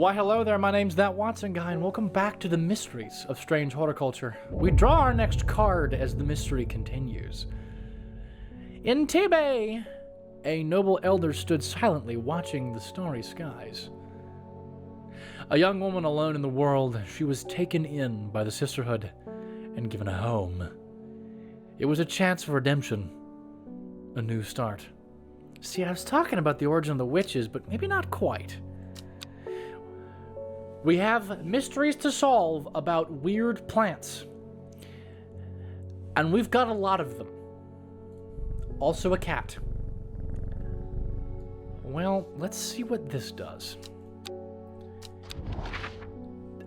Why hello there, my name's That Watson Guy, and welcome back to the Mysteries of Strange Horticulture. We draw our next card as the mystery continues. In Tibet, a noble elder stood silently watching the starry skies. A young woman alone in the world, she was taken in by the sisterhood and given a home. It was a chance for redemption, a new start. See, I was talking about the origin of the witches, but maybe not quite. We have mysteries to solve about weird plants. And we've got a lot of them. Also a cat. Well, let's see what this does.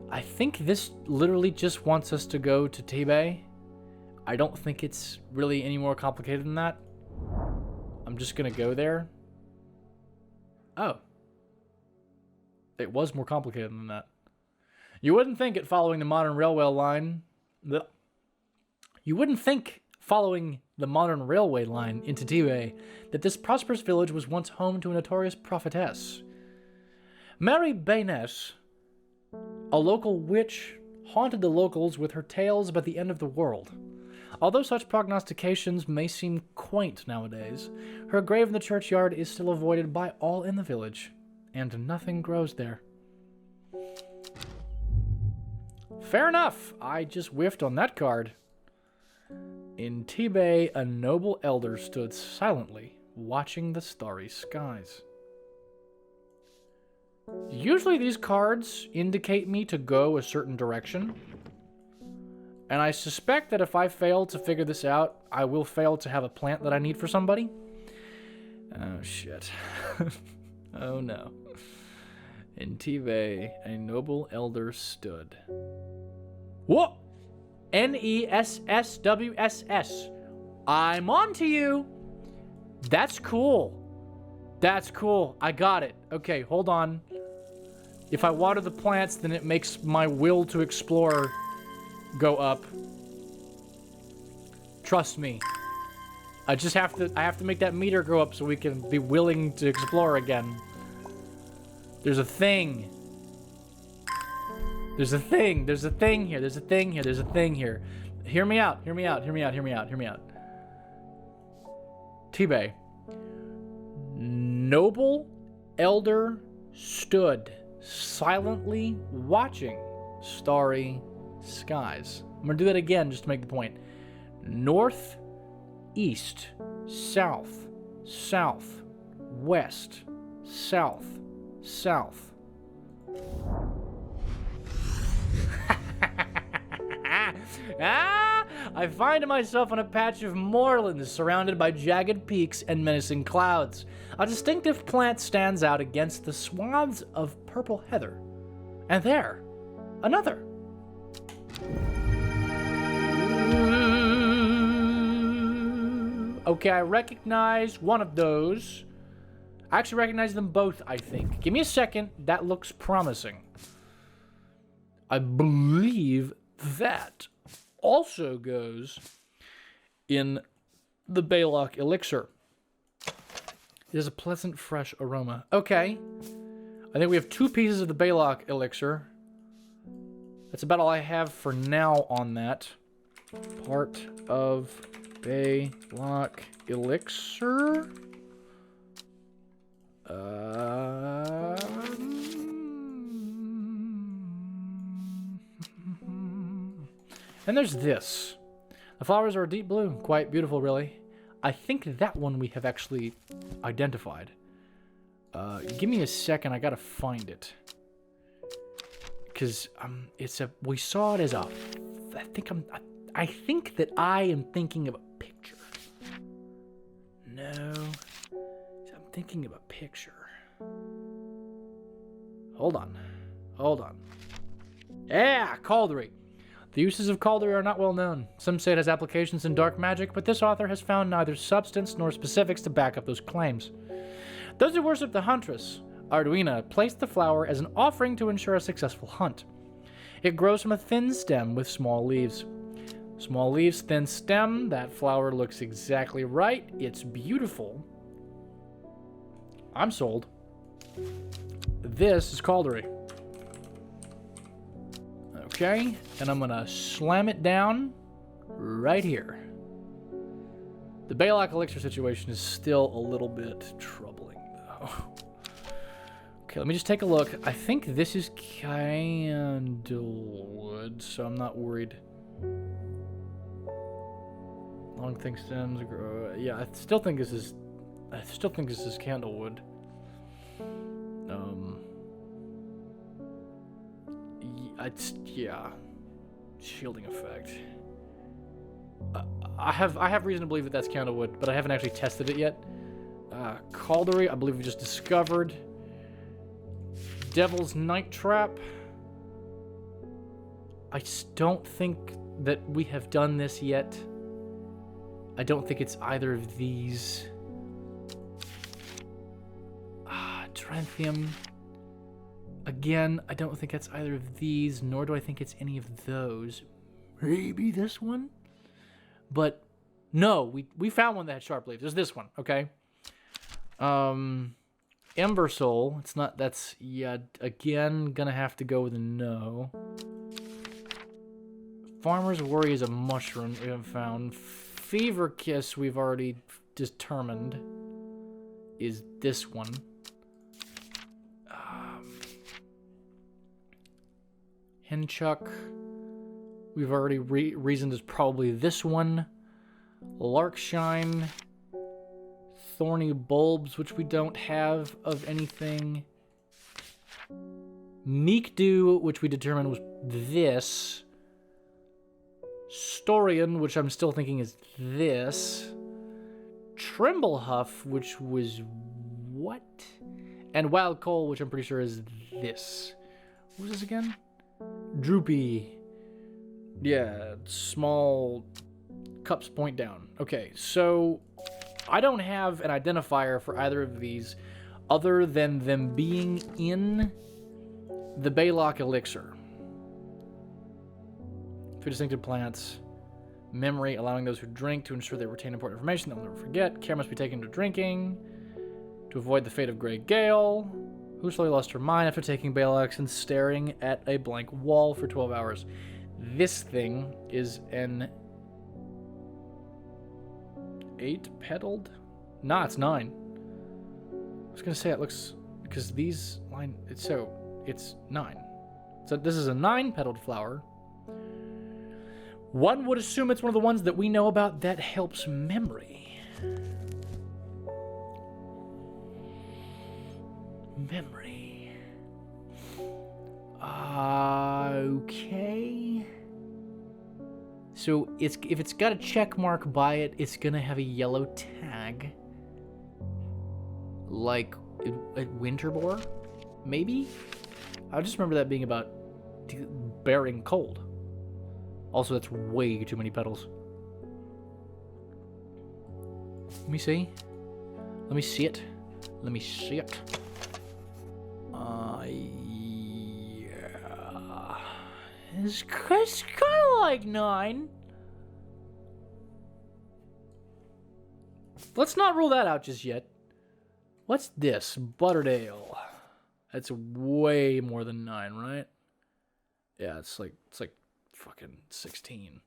I think this literally just wants us to go to Tibet. I don't think it's really any more complicated than that. I'm just gonna go there. Oh. It was more complicated than that. You wouldn't think it following the modern railway line. You wouldn't think following the modern railway line into Tibet that this prosperous village was once home to a notorious prophetess. Mary Bayness, a local witch, haunted the locals with her tales about the end of the world. Although such prognostications may seem quaint nowadays, her grave in the churchyard is still avoided by all in the village, and nothing grows there. Fair enough, I just whiffed on that card. In Tibet, a noble elder stood silently, watching the starry skies. Usually these cards indicate me to go a certain direction. And I suspect that if I fail to figure this out, I will fail to have a plant that I need for somebody. Oh, shit. Oh, no. In Tibet, a noble elder stood. Whoa! NESSWSS. I'm on to you. That's cool. That's cool. I got it. Okay, hold on. If I water the plants, then it makes my will to explore go up. Trust me. I have to make that meter go up so we can be willing to explore again. There's a thing. There's a thing. There's a thing here. There's a thing here. There's a thing here. Hear me out. Hear me out. Hear me out. Hear me out. Hear me out. Tibet. Noble elder stood silently watching starry skies. I'm gonna do that again just to make the point. North, east, south, south, west, south, south. I find myself on a patch of moorland surrounded by jagged peaks and menacing clouds. A distinctive plant stands out against the swaths of purple heather. And there, another. Okay, I recognize one of those. I actually recognize them both, I think. Give me a second. That looks promising. I believe that also goes in the Baylock elixir. It has a pleasant, fresh aroma. Okay. I think we have 2 pieces of the Baylock elixir. That's about all I have for now on that. Part of Baylock elixir. And there's this. The flowers are a deep blue, quite beautiful, really. I think that one we have actually identified. Give me a second, I gotta find it. Because we saw it as a, I think that I am thinking of a picture. No, I'm thinking of a picture. Hold on. Yeah, Cauldry. The uses of Cauldry are not well known. Some say it has applications in dark magic, but this author has found neither substance nor specifics to back up those claims. Those who worship the huntress, Arduina, place the flower as an offering to ensure a successful hunt. It grows from a thin stem with small leaves. Small leaves, thin stem. That flower looks exactly right. It's beautiful. I'm sold. This is Cauldry. Okay, and I'm gonna slam it down right here. The Baylock Elixir situation is still a little bit troubling, though. Okay, let me just take a look. I think this is candlewood, so I'm not worried. Long thing stems grow. Yeah, I still think this is candlewood. Yeah, shielding effect. I have reason to believe that that's candlewood, but I haven't actually tested it yet. Caldery, I believe we just discovered. Devil's Night Trap. I just don't think that we have done this yet. I don't think it's either of these. Trenthium. Again, I don't think that's either of these, nor do I think it's any of those. Maybe this one? But no, we found one that had sharp leaves. There's this one, okay? Ember Soul. It's not, that's, yeah, again, gonna have to go with a no. Farmer's Worry is a mushroom we have found. Fever Kiss we've already determined is this one. Henchuck, we've already reasoned is probably this one. Larkshine, Thorny Bulbs, which we don't have of anything. Meek Dew, which we determined was this. Storian, which I'm still thinking is this. Trimblehuff, which was what? And Wild Coal, which I'm pretty sure is this. What was this again? Droopy. Yeah, small cups point down. Okay, so I don't have an identifier for either of these other than them being in the Baylock Elixir. Two distinctive plants. Memory, allowing those who drink to ensure they retain important information they'll never forget. Care must be taken to drinking. To avoid the fate of Grey Gale. Who slowly lost her mind after taking Baylox and staring at a blank wall for 12 hours. This thing is an 8-petaled? Nah, it's 9. I was gonna say it looks, because these line, it's 9. So this is a 9-petaled flower. One would assume it's one of the ones that we know about that helps memory. Memory. Okay. So if it's got a check mark by it, it's gonna have a yellow tag. Like a Winterboar, maybe? I just remember that being about bearing cold. Also, that's way too many petals. Let me see. Let me see it. Let me see it. Yeah. It's kind of like 9. Let's not rule that out just yet. What's this? Butterdale. That's way more than 9, right? Yeah, it's like fucking 16.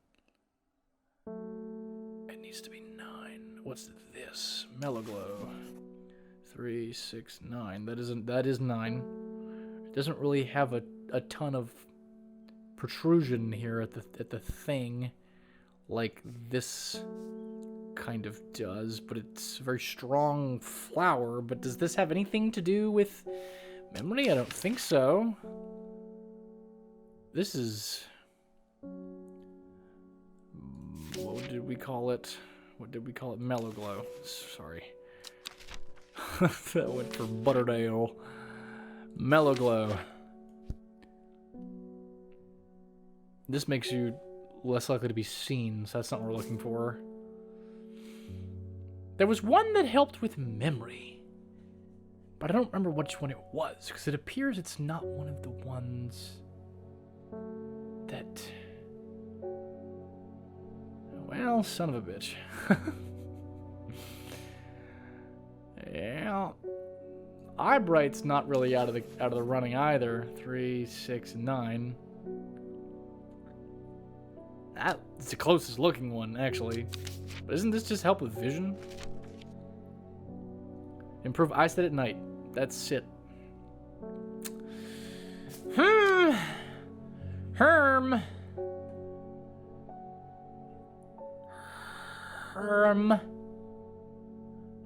It needs to be 9. What's this? Mellowglow. 3, 6, 9. That is 9. It doesn't really have a ton of protrusion here at the thing like this kind of does, but it's a very strong flower. But does this have anything to do with memory? I don't think so. This is, what did we call it? Mellowglow. Sorry. That went for Butterdale. Mellowglow. This makes you less likely to be seen, so that's not what we're looking for. There was one that helped with memory, but I don't remember which one it was, because it appears it's not one of the ones that... Well, son of a bitch. Yeah, Eyebright's not really out of the running either. 3, 6, 9. That's the closest looking one, actually. But isn't this just help with vision? Improve eyesight at night. That's it. Herm.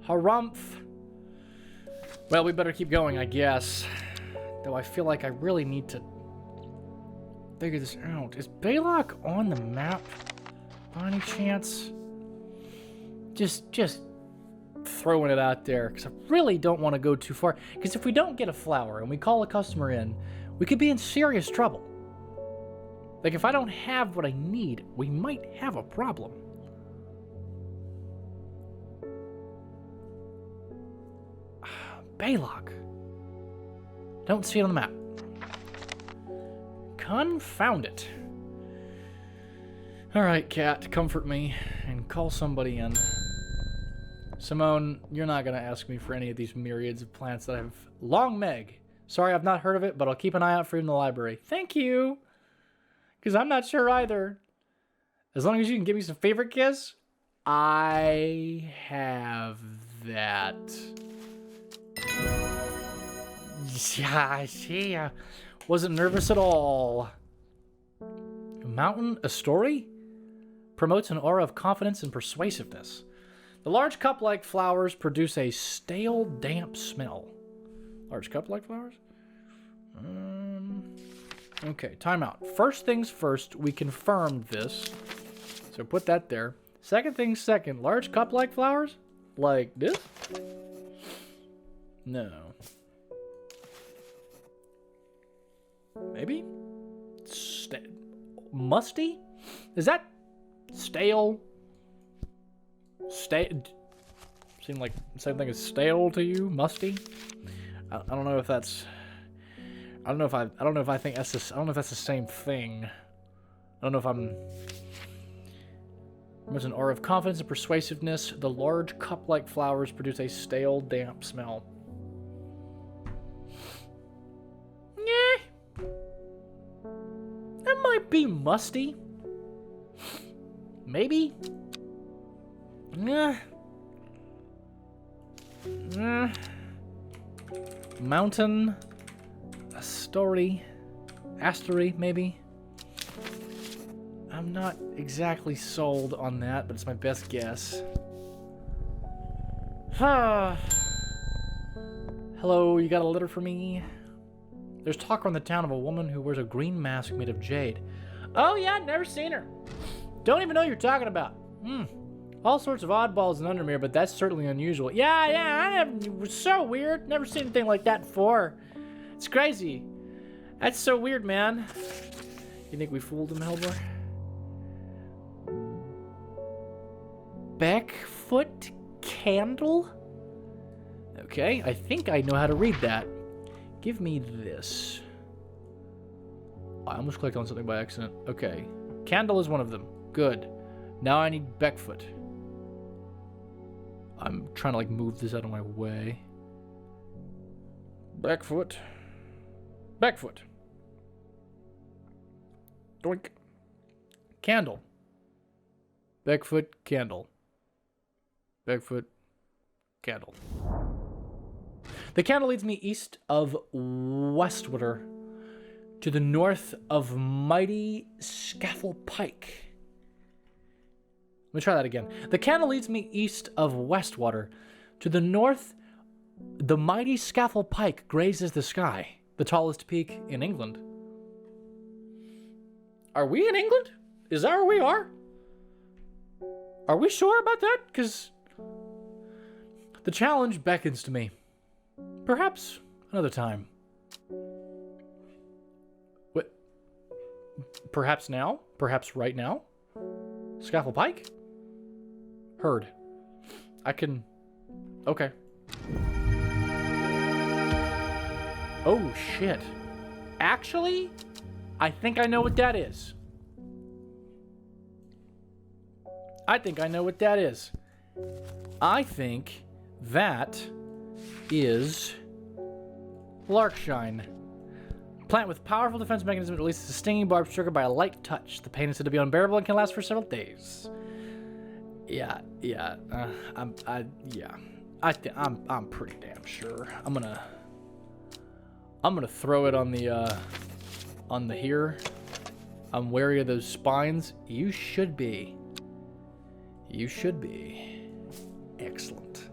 Harumph. Well, we better keep going, I guess. Though I feel like I really need to figure this out. Is Balok on the map by any chance? Just throwing it out there, because I really don't want to go too far. Because if we don't get a flower and we call a customer in, we could be in serious trouble. Like, if I don't have what I need, we might have a problem. Balok. Don't see it on the map. Confound it. Alright, cat, comfort me and call somebody in. Simone, you're not going to ask me for any of these myriads of plants that I have. Long Meg. Sorry, I've not heard of it, but I'll keep an eye out for you in the library. Thank you. Because I'm not sure either. As long as you can give me some favorite kiss, I have that. Yeah, see, I wasn't nervous at all. Mountain, a story? Promotes an aura of confidence and persuasiveness. The large cup-like flowers produce a stale, damp smell. Large cup-like flowers? Okay, timeout. First things first, we confirmed this. So put that there. Second things second, large cup-like flowers? Like this? No. Maybe? Musty? Is that stale? Seem like the same thing as stale to you? Musty? I don't know if that's. I don't know if I think that's I don't know if that's the same thing. I don't know if I'm. There's an aura of confidence and persuasiveness. The large cup-like flowers produce a stale, damp smell. Yeah. That might be musty. Maybe. Mountain. A story. Astery, maybe. I'm not exactly sold on that, but it's my best guess. Hello, you got a letter for me? There's talk around the town of a woman who wears a green mask made of jade. Oh yeah, never seen her. Don't even know what you're talking about. All sorts of oddballs in Undermere, but that's certainly unusual. Yeah, it was so weird. Never seen anything like that before. It's crazy. That's so weird, man. You think we fooled him, Helbor? Backfoot candle? Okay, I think I know how to read that. Give me this. I almost clicked on something by accident. Okay. Candle is one of them. Good. Now I need Backfoot. I'm trying to like move this out of my way. Backfoot. Backfoot. Doink. Candle. Backfoot candle. Backfoot candle. The candle leads me east of Westwater to the north of mighty Scafell Pike. Let me try that again. The candle leads me east of Westwater. To the north, the mighty Scafell Pike grazes the sky, the tallest peak in England. Are we in England? Is that where we are? Are we sure about that? Because the challenge beckons to me. Perhaps another time. What? Perhaps now? Perhaps right now? Scafell Pike? Heard. I can... Okay. Oh, shit. Actually, I think I know what that is. I think that is Larkshine. plant with powerful defense mechanism that releases a stinging barb triggered by a light touch. The pain is said to be unbearable and can last for several days. Yeah. I'm pretty damn sure. I'm gonna throw it on the here. I'm wary of those spines. You should be. Excellent.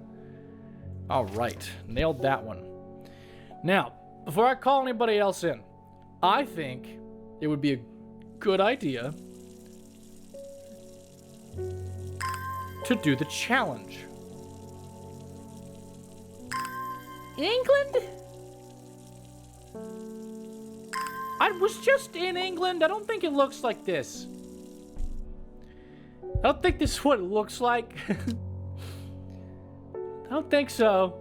All right, nailed that one. Now, before I call anybody else in, I think it would be a good idea to do the challenge. England? I was just in England. I don't think it looks like this. I don't think this is what it looks like. I don't think so.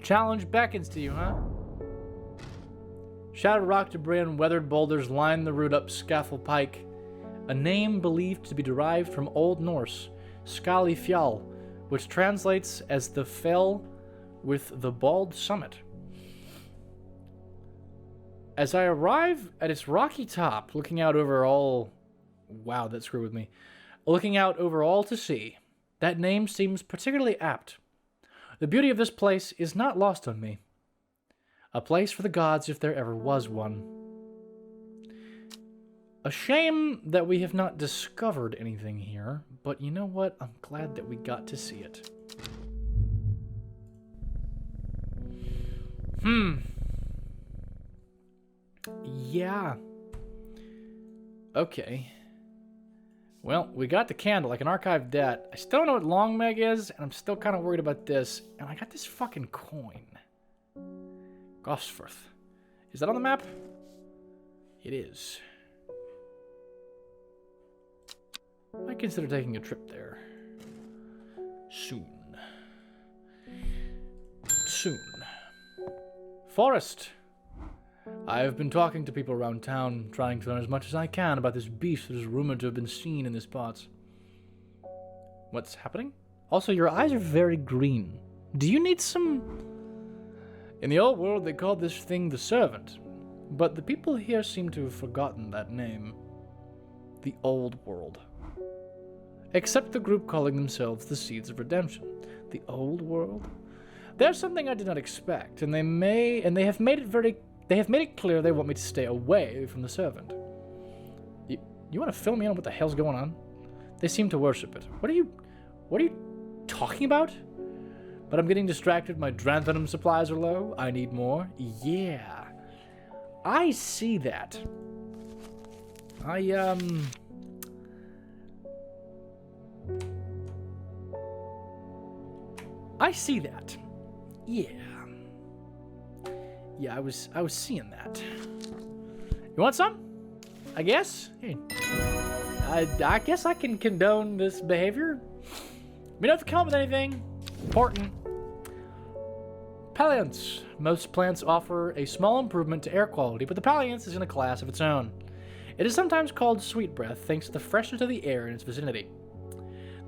Challenge beckons to you, huh? Shattered rock debris and weathered boulders line the route up Scafell Pike, a name believed to be derived from Old Norse, Skálafjall, which translates as the fell with the bald summit. As I arrive at its rocky top, looking out over all... Wow, that screwed with me. Looking out over all to see, that name seems particularly apt. The beauty of this place is not lost on me. A place for the gods if there ever was one. A shame that we have not discovered anything here, but you know what? I'm glad that we got to see it. Yeah. Okay. Well, we got the candle. I can archive that. I still don't know what Long Meg is, and I'm still kind of worried about this. And I got this fucking coin. Gosforth. Is that on the map? It is. I might consider taking a trip there. Soon. Forest. I have been talking to people around town, trying to learn as much as I can about this beast that is rumored to have been seen in these parts. What's happening? Also, your eyes are very green. Do you need some... In the old world, they called this thing the Servant, but the people here seem to have forgotten that name. The old world. Except the group calling themselves the Seeds of Redemption. The old world? There's something I did not expect, and they have made it clear they want me to stay away from the Servant. You want to fill me in on what the hell's going on? They seem to worship it. What are you talking about? But I'm getting distracted. My Dranthanum supplies are low. I need more. Yeah. I see that. I see that. Yeah. Yeah, I was seeing that. You want some? I guess? Hey. I guess I can condone this behavior. We don't have to come up with anything important. Palliance. Most plants offer a small improvement to air quality, but the Palliance is in a class of its own. It is sometimes called sweet breath, thanks to the freshness of the air in its vicinity.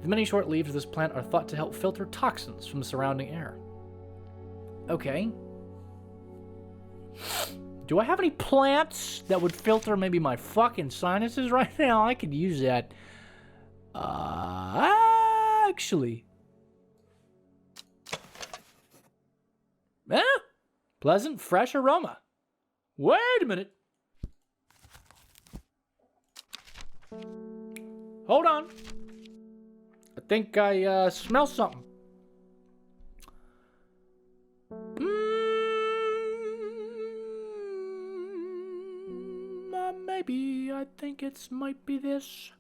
The many short leaves of this plant are thought to help filter toxins from the surrounding air. Okay. Do I have any plants that would filter maybe my fucking sinuses right now? I could use that. Actually. Pleasant, fresh aroma. Wait a minute. Hold on. I think I smell something. Maybe. I think it might be this.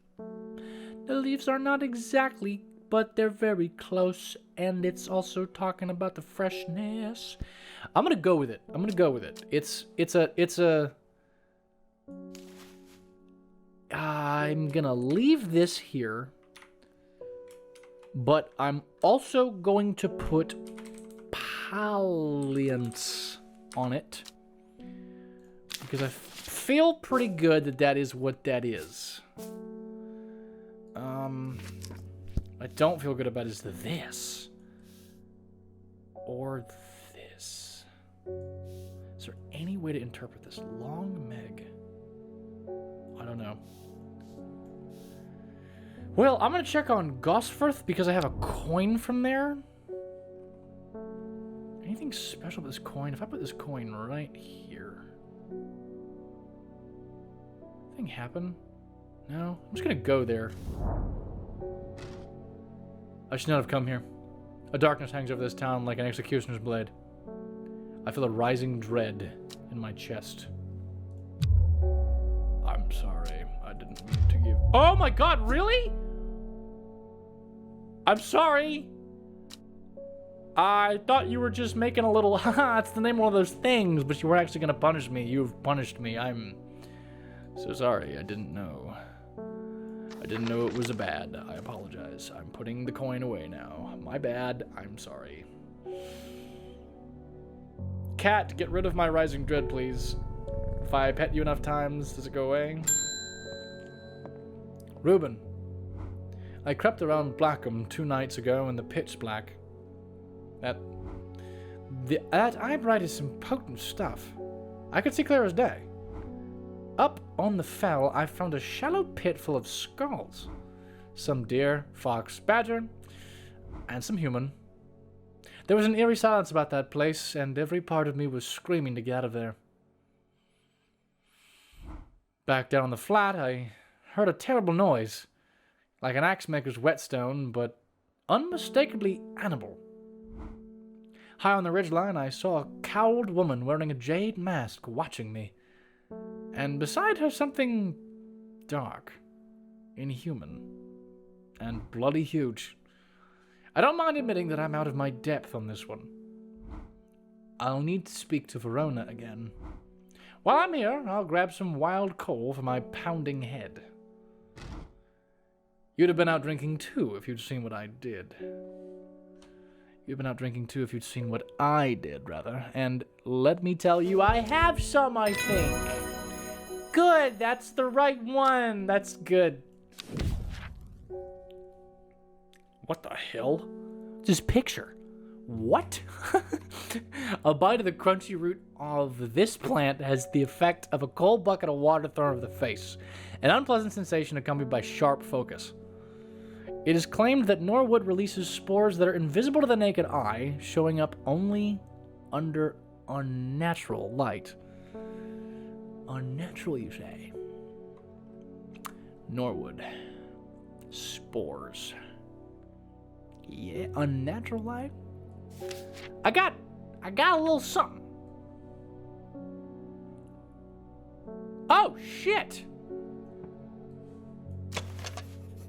The leaves are not exactly, but they're very close, and it's also talking about the freshness. I'm gonna go with it. I'm gonna leave this here, but I'm also going to put Palliance on it because I feel pretty good that that is what that is. I don't feel good about is this or this. way to interpret this? Long Meg. I don't know. Well, I'm going to check on Gosforth because I have a coin from there. Anything special with this coin? If I put this coin right here. Anything happen? No? I'm just going to go there. I should not have come here. A darkness hangs over this town like an executioner's blade. I feel a rising dread in my chest. I'm sorry. I didn't mean to give... Oh my god, really? I'm sorry. I thought you were just making a little... Haha, it's the name of one of those things, but you weren't actually going to punish me. You've punished me. I'm so sorry. I didn't know. I didn't know it was a bad. I apologize. I'm putting the coin away now. My bad. I'm sorry. Cat, get rid of my rising dread, please. If I pet you enough times, does it go away? Reuben. I crept around Blackham 2 nights ago in the pitch black. That eyebright is some potent stuff. I could see clear as day. Up on the fell, I found a shallow pit full of skulls. Some deer, fox, badger, and some human. There was an eerie silence about that place, and every part of me was screaming to get out of there. Back down on the flat, I heard a terrible noise, like an axe maker's whetstone, but unmistakably animal. High on the ridgeline, I saw a cowled woman wearing a jade mask watching me, and beside her something dark, inhuman, and bloody huge. I don't mind admitting that I'm out of my depth on this one. I'll need to speak to Verona again. While I'm here, I'll grab some wild coal for my pounding head. You'd have been out drinking too if you'd seen what I did. You'd been out drinking too if you'd seen what I did, rather. And let me tell you, I have some, I think. Good, that's the right one. That's good. What the hell? This picture. What? A bite of the crunchy root of this plant has the effect of a cold bucket of water thrown over the face. An unpleasant sensation accompanied by sharp focus. It is claimed that Norwood releases spores that are invisible to the naked eye, showing up only under unnatural light. Unnatural, you say? Norwood. Spores. Yeah, unnatural light? I got a little something. Oh, shit!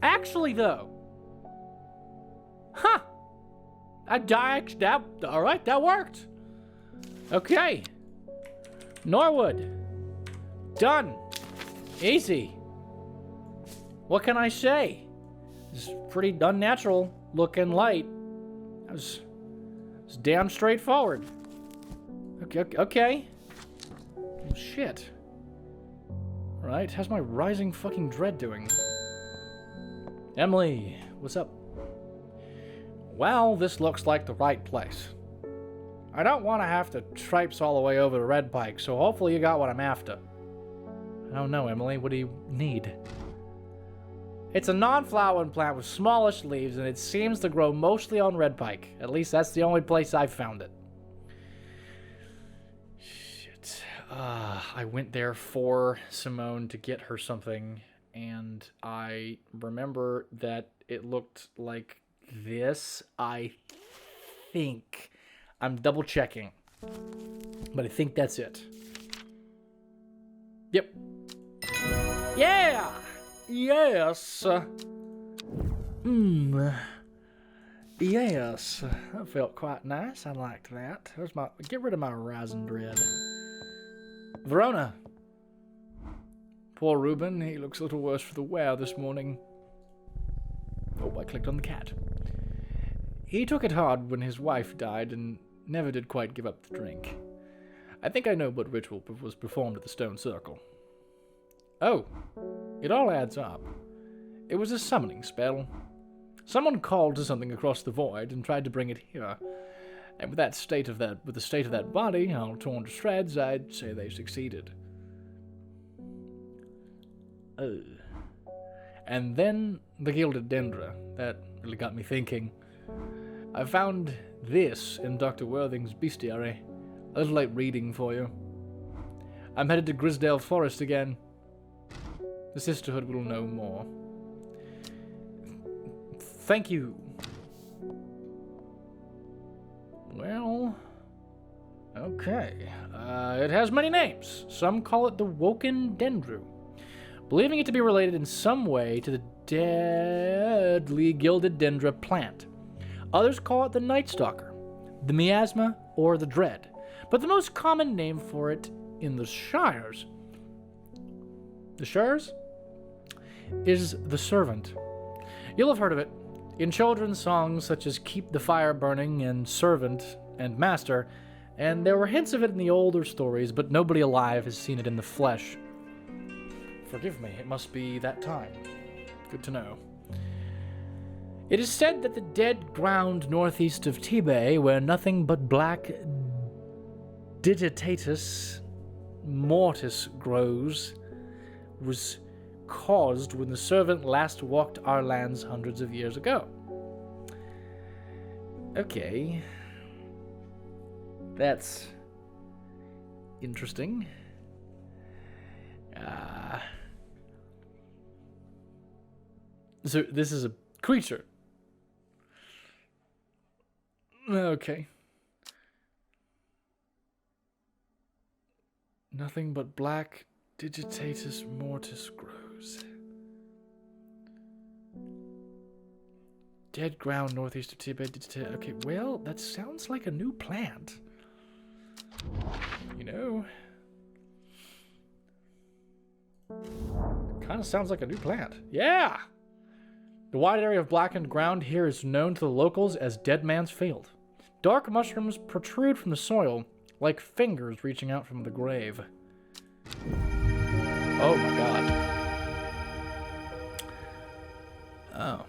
Actually, though. Huh. Alright, that worked. Okay. Norwood. Done. Easy. What can I say? It's pretty unnatural looking light. It's damn straightforward. Okay. Oh, shit. Right, how's my rising fucking dread doing? Emily, what's up? Well, this looks like the right place. I don't want to have to traipse all the way over to Red Pike, so hopefully you got what I'm after. I don't know, Emily. What do you need? It's a non-flowering plant with smallish leaves, and it seems to grow mostly on Red Pike. At least that's the only place I've found it. Shit. I went there for Simone to get her something, and I remember that it looked like this, I think. I'm double checking, but I think that's it. Yep. Yeah! Yes! Yes. That felt quite nice. I liked that. Get rid of my rising dread. Verona. Poor Reuben. He looks a little worse for the wear this morning. Oh, I clicked on the cat. He took it hard when his wife died and never did quite give up the drink. I think I know what ritual was performed at the Stone Circle. Oh, it all adds up. It was a summoning spell. Someone called to something across the void and tried to bring it here. And with the state of that body, all torn to shreds, I'd say they succeeded. And then the Gilded Dendra. That really got me thinking. I found this in Dr. Worthing's bestiary. A little light reading for you. I'm headed to Grisdale Forest again. The Sisterhood will know more. Thank you. Well, okay. It has many names. Some call it the Woken Dendru, believing it to be related in some way to the deadly Gilded Dendra plant. Others call it the Night Stalker, the Miasma, or the Dread. But the most common name for it in the Shires is the Servant. You'll have heard of it in children's songs such as Keep the Fire Burning and Servant and Master, and there were hints of it in the older stories, but nobody alive has seen it in the flesh. Forgive me, it must be that time. Good to know. It is said that the dead ground northeast of Tibet, where nothing but black Digitatus mortis grows, was caused when the Servant last walked our lands hundreds of years ago. Okay. That's interesting. So this is a creature. Okay. Nothing but black Digitatus mortis grows. Dead ground northeast of Tibet. Okay, well, that sounds like a new plant. You know? Kind of sounds like a new plant. Yeah! The wide area of blackened ground here is known to the locals as Dead Man's Field. Dark mushrooms protrude from the soil like fingers reaching out from the grave. Oh my god. Oh.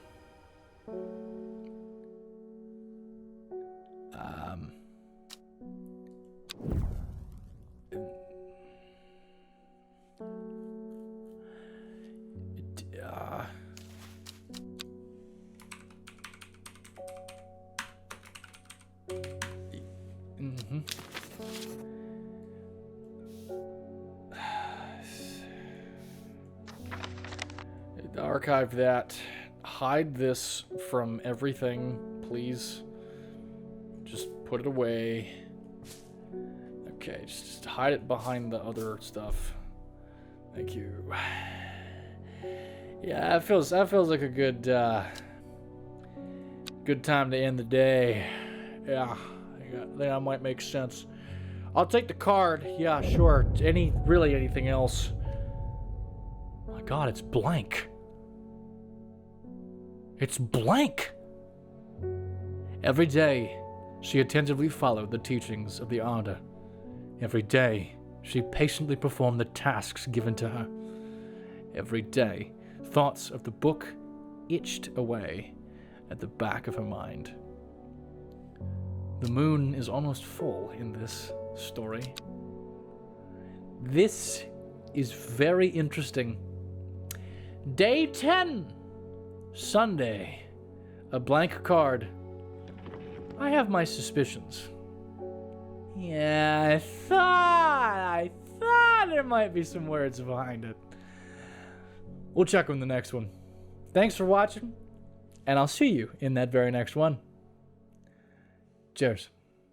Archive that. Hide this from everything, please. Just put it away. Okay, just hide it behind the other stuff. Thank you. Yeah, that feels like a good time to end the day. Yeah, I think that might make sense. I'll take the card. Yeah, sure. Anything else. Oh my god, it's blank. It's blank! Every day, she attentively followed the teachings of the Arda. Every day, she patiently performed the tasks given to her. Every day, thoughts of the book itched away at the back of her mind. The moon is almost full in this story. This is very interesting. Day 10! Sunday. A blank card. I have my suspicions. Yeah, I thought there might be some words behind it. We'll check on the next one. Thanks for watching, and I'll see you in that very next one. Cheers.